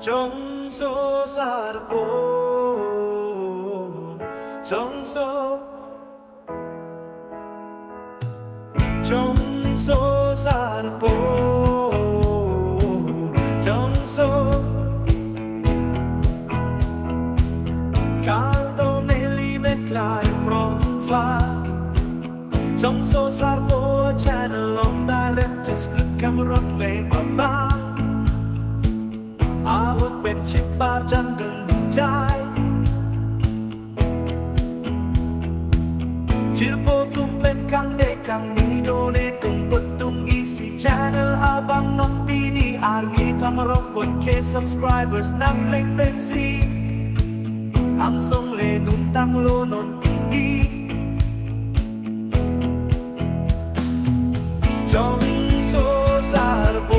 Trong số xa đập bố Trong số xa đập bố Trong số Cả tô mê ly mê lại rong pha Trong số xa đập bố Channel on director script camera play qua ba Ahot เป็นชิปบ้าจังกันใจชื่อโปตุ้มเป็นครั้งเด็กครั้งนี้โดเนตุ้มปุดตุ้ม easy channel อาบังน้องปีนี้อาร์มีทำรบกวนเค subscribers นักเล่นเป็นซีอังทรงเลนุ่มตั้งโลนนปีนี้จงโซซาร์โบ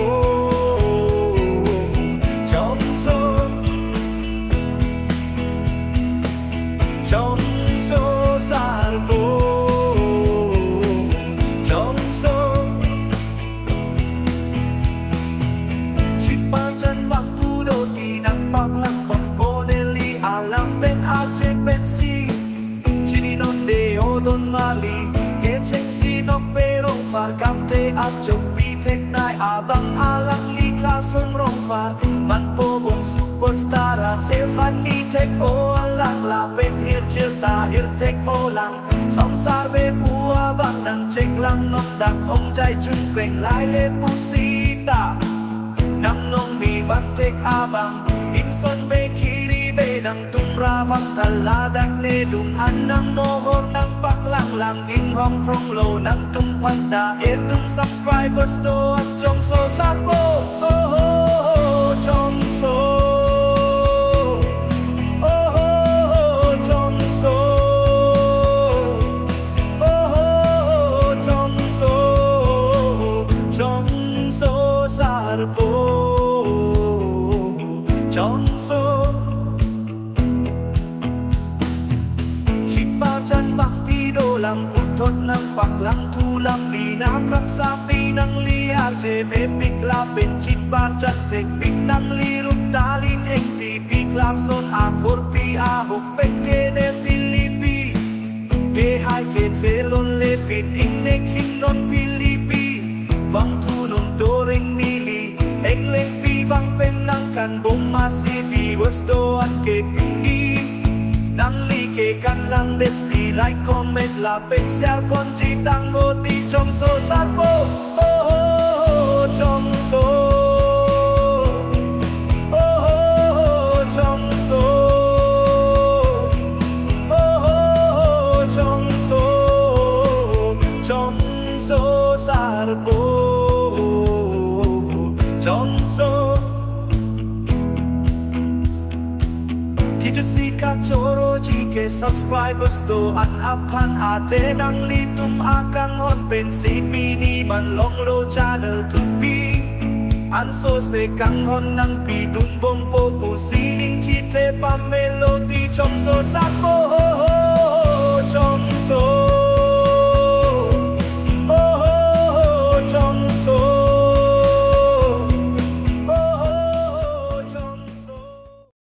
Trong số xa đập bố Trong số Chỉ ba chân bằng thu đô kỳ nắng băng lăng bằng cô nê ly à làm bên à chế bên si Chỉ đi non đề ô đôn ma ly Kế tranh si nóc bê rong phạt cam tê à chồng bi thết nai à bằng à lăng ly khá xuân rong phạt Man po bông superstar à thế phán ni thết ô à lăng là bên hiệt chiếc ta hiệt thết ô lăng Song xa bê bùa bằng đằng chênh lăng nông đặc ông trai chung quanh lại lê bù si ta Nắng nông mì văn thết à bằng Im xuân bê khi đi bê đằng tung ra văn thật là đặc nê đùng ăn nắng mô hôn nắng bắc lăng lăng in hong phong lô nắng tung quan ta ế tung subscribers tô ăn trong số sát bố trong số đập bố trong số chỉ bao chân mặc video làm phút thốt năng bạc lăng thu lăng lì nam rắc xa pi năng li ác chế mê bích la bên chít ba chân thịt bích năng li rút ta linh anh tì bích la son a cột pi a hộp bên kê nê Philippi kê hai kê xê lôn lê pin in nê khinh non Philippi vang thu nôn tô ring mi anh lên pi vang bên năng can bông ma si vì gusto ăn kê kinh đi năng ly kê can lăng đẹp xì like comment là bên xe con chỉ tăng vô tí trong số sát bố trong số trong số trong số trong số sát bố trong số Thì chút gì cả chỗ rồi chỉ kể subscribers đồ ăn áp han à thế năng li tum a căng hôn bên si mini bằng long lô channel thực pi ăn số sẽ căng hôn năng pi tum bông bô bù si in chi thế pa melody trong số sát bố